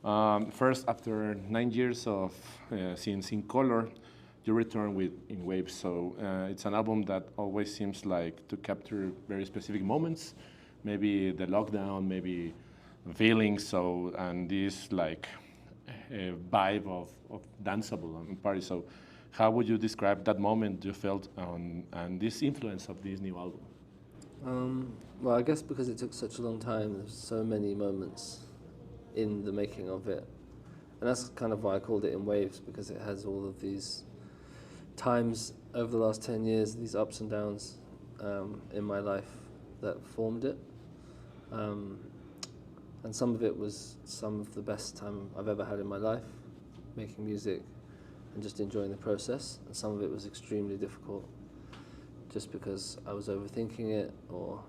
First, after 9 years of since in color, you return with In Waves. So it's an album that always seems like to capture very specific moments, maybe the lockdown, maybe feelings. So and this like vibe of danceable and party. So how would you describe that moment you felt on and this influence of this new album? Well, I guess because it took such a long time, there's so many moments in the making of it. And that's kind of why I called it In Waves, because it has all of these times over the last 10 years, these ups and downs in my life that formed it. And some of it was some of the best time I've ever had in my life, making music and just enjoying the process. And some of it was extremely difficult, just because I was overthinking it, or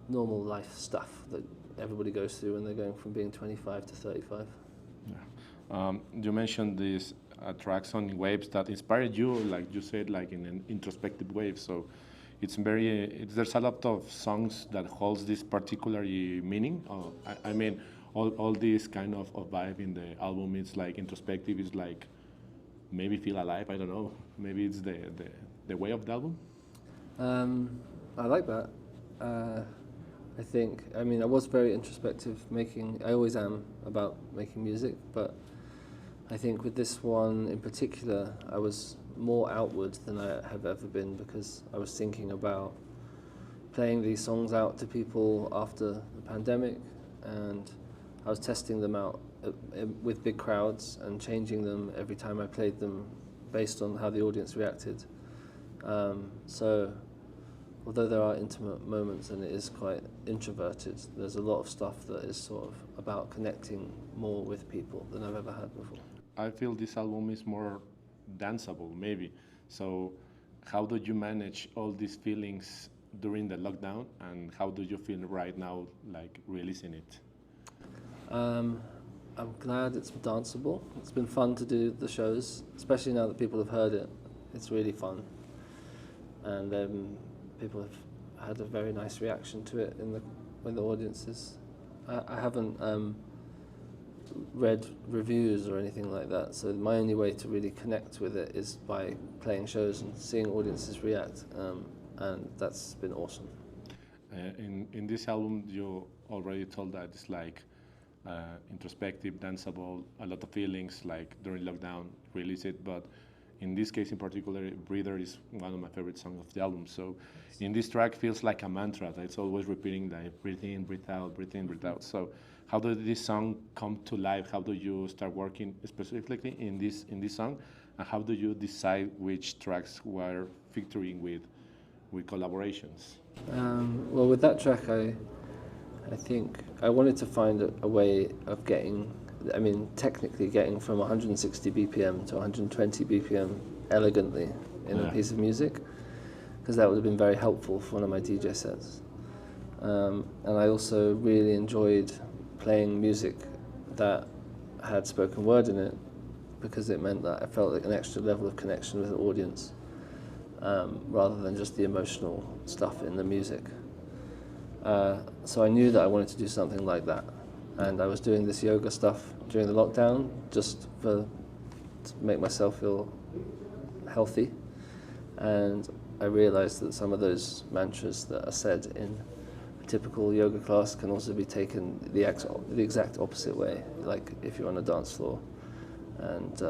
normal life stuff that everybody goes through when they're going from being 25 to 35. Yeah. You mentioned these tracks on Waves that inspired you, like you said, like in an introspective way. So there's a lot of songs that holds this particular meaning. I mean, all this kind of vibe in the album, it's like introspective, it's like maybe feel alive, I don't know. Maybe it's the way of the album? I like that. I mean, I was very introspective I always am about making music, but I think with this one in particular, I was more outward than I have ever been, because I was thinking about playing these songs out to people after the pandemic, and I was testing them out with big crowds and changing them every time I played them based on how the audience reacted. So although there are intimate moments and it is quite introverted, there's a lot of stuff that is sort of about connecting more with people than I've ever had before. I feel this album is more danceable, maybe. So how do you manage all these feelings during the lockdown, and how do you feel right now, like releasing it? I'm glad it's danceable. It's been fun to do the shows, especially now that people have heard it. It's really fun. And people have had a very nice reaction to it with the audiences. I haven't read reviews or anything like that, so my only way to really connect with it is by playing shows and seeing audiences react, and that's been awesome. In this album, you already told that it's like introspective, danceable, a lot of feelings, like during lockdown, release it, but in this case in particular, Breather is one of my favorite songs of the album. So in this track feels like a mantra that it's always repeating, like breathe in, breathe out, breathe in, breathe out. So how did this song come to life? How do you start working specifically in this song? And how do you decide which tracks were featuring with collaborations? Well, with that track, I think I wanted to find a way of technically getting from 160 BPM to 120 BPM elegantly in a piece of music, because that would have been very helpful for one of my DJ sets. And I also really enjoyed playing music that had spoken word in it, because it meant that I felt like an extra level of connection with the audience, rather than just the emotional stuff in the music. So I knew that I wanted to do something like that. And I was doing this yoga stuff during the lockdown just to make myself feel healthy. And I realized that some of those mantras that are said in a typical yoga class can also be taken the exact opposite way, like if you're on a dance floor and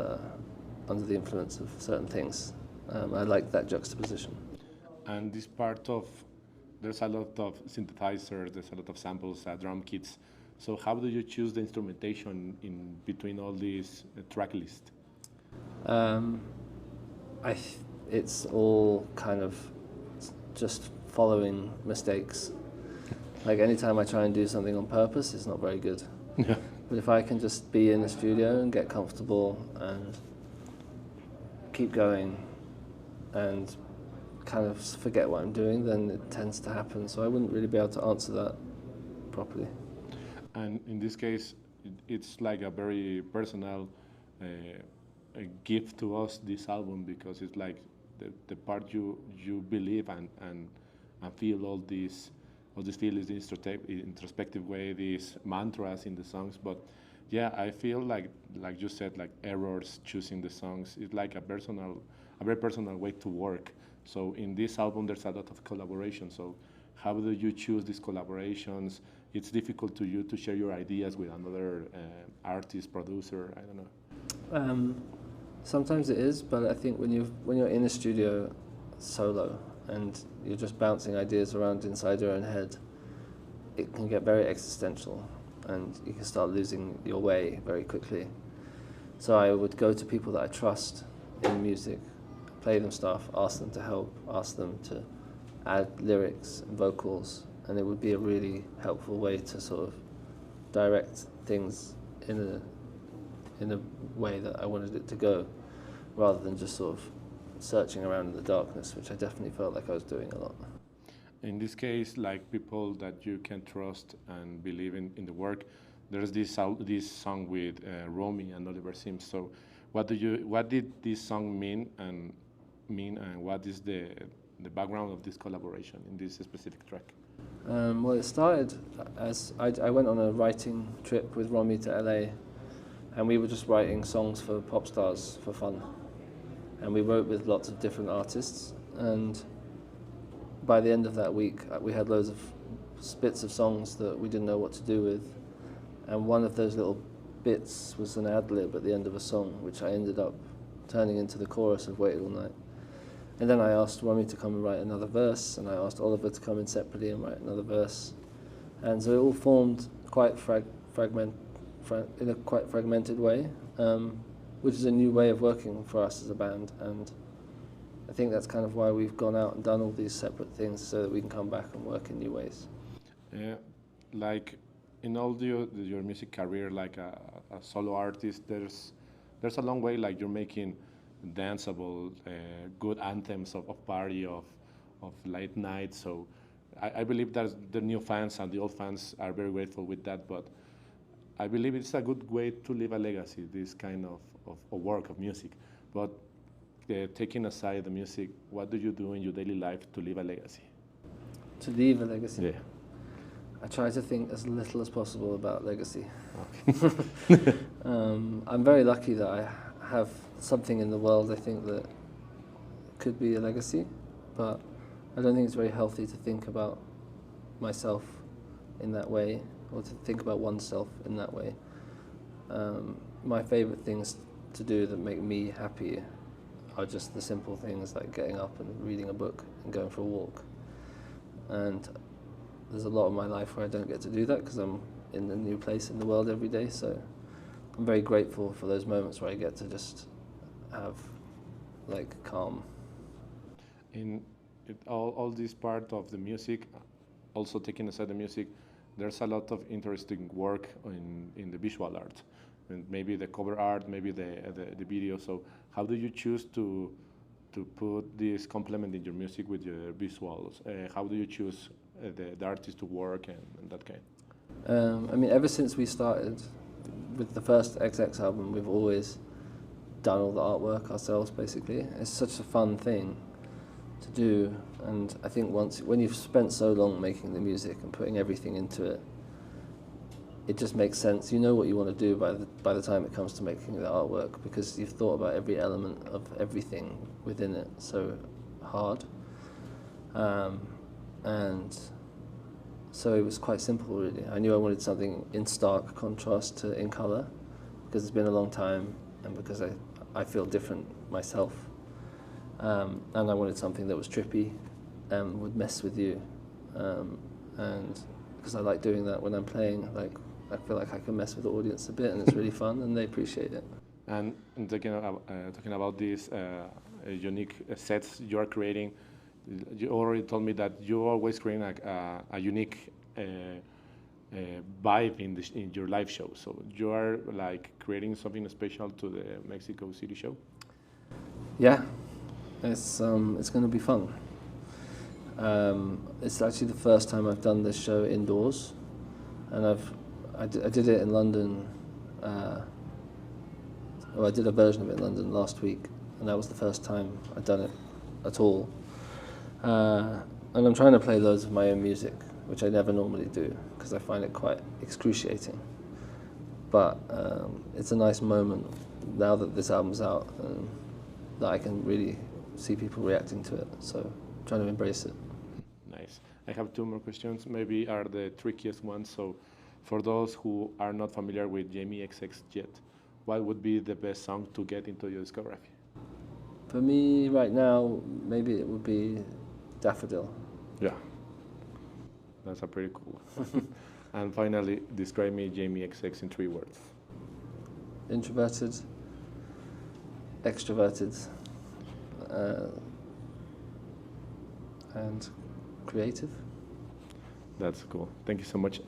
under the influence of certain things. I like that juxtaposition. And this part of, there's a lot of synthesizers, there's a lot of samples, drum kits. So how do you choose the instrumentation in between all these track lists? It's all kind of just following mistakes. Like anytime I try and do something on purpose, it's not very good. Yeah. But if I can just be in the studio and get comfortable and keep going and kind of forget what I'm doing, then it tends to happen. So I wouldn't really be able to answer that properly. And in this case, it's like a very personal a gift to us, this album, because it's like the part you believe and feel all these feelings, the introspective way, these mantras in the songs. But Yeah, I feel like you said, like errors choosing the songs. It's like a very personal way to work. So in this album, there's a lot of collaboration. So how do you choose these collaborations? It's difficult to you to share your ideas with another artist, producer. I don't know. Um, Sometimes it is, but I think when you're in a studio solo and you're just bouncing ideas around inside your own head, it can get very existential, and you can start losing your way very quickly. So I would go to people that I trust in music, play them stuff, ask them to help, ask them to add lyrics and vocals, and it would be a really helpful way to sort of direct things in a way that I wanted it to go, rather than just sort of searching around in the darkness, which I definitely felt like I was doing a lot. In this case, like people that you can trust and believe in the work, there's this song with Romy and Oliver Sims. So, what did this song and what is the background of this collaboration in this specific track? Well, it started as I went on a writing trip with Romy to LA, and we were just writing songs for pop stars for fun. And we wrote with lots of different artists, and by the end of that week, we had loads of bits of songs that we didn't know what to do with. And one of those little bits was an ad-lib at the end of a song, which I ended up turning into the chorus of Waited All Night. And then I asked Romy to come and write another verse, and I asked Oliver to come in separately and write another verse. And so it all formed quite in a quite fragmented way, which is a new way of working for us as a band. And I think that's kind of why we've gone out and done all these separate things, so that we can come back and work in new ways. Yeah, like in all your music career, like a solo artist, there's a long way. Like you're making danceable, good anthems of party, of late night. So I believe that the new fans and the old fans are very grateful with that. But I believe it's a good way to leave a legacy, this kind of work of music. But taking aside the music, what do you do in your daily life to leave a legacy? To leave a legacy? Yeah. I try to think as little as possible about legacy. Okay. I'm very lucky that I have something in the world I think that could be a legacy, but I don't think it's very healthy to think about myself in that way, or to think about oneself in that way. My favourite things to do that make me happy are just the simple things like getting up and reading a book and going for a walk. And there's a lot of my life where I don't get to do that because I'm in a new place in the world every day, so I'm very grateful for those moments where I get to just have like calm. In all this part of the music, also taking aside the music, there's a lot of interesting work in the visual art, and maybe the cover art, maybe the video. So how do you choose to put this complement in your music with your visuals? How do you choose the artist to work and that kind? I mean, ever since we started with the first XX album, we've always done all the artwork ourselves, basically. It's such a fun thing to do, and I think when you've spent so long making the music and putting everything into it, it just makes sense. You know what you want to do by the time it comes to making the artwork, because you've thought about every element of everything within it so hard. And so it was quite simple, really. I knew I wanted something in stark contrast to In Colour, because it's been a long time and because I feel different myself. And I wanted something that was trippy and would mess with you. And because I like doing that when I'm playing, like I feel like I can mess with the audience a bit, and it's really fun, and they appreciate it. And talking about these unique sets you are creating, you already told me that you always create a unique vibe in your live show. So you are like creating something special to the Mexico City show. Yeah, it's going to be fun. It's actually the first time I've done this show indoors, and I did it in London. I did a version of it in London last week, and that was the first time I'd done it at all. And I'm trying to play loads of my own music, which I never normally do, because I find it quite excruciating. but it's a nice moment now that this album's out, that I can really see people reacting to it. So trying to embrace it. Nice. I have two more questions. Maybe are the trickiest ones. So, for those who are not familiar with Jamie XX yet, what would be the best song to get into your discography? For me, right now, maybe it would be Daffodil. Yeah, that's a pretty cool one. And finally, describe me Jamie XX in 3 words. Introverted, extroverted, and creative. That's cool. Thank you so much.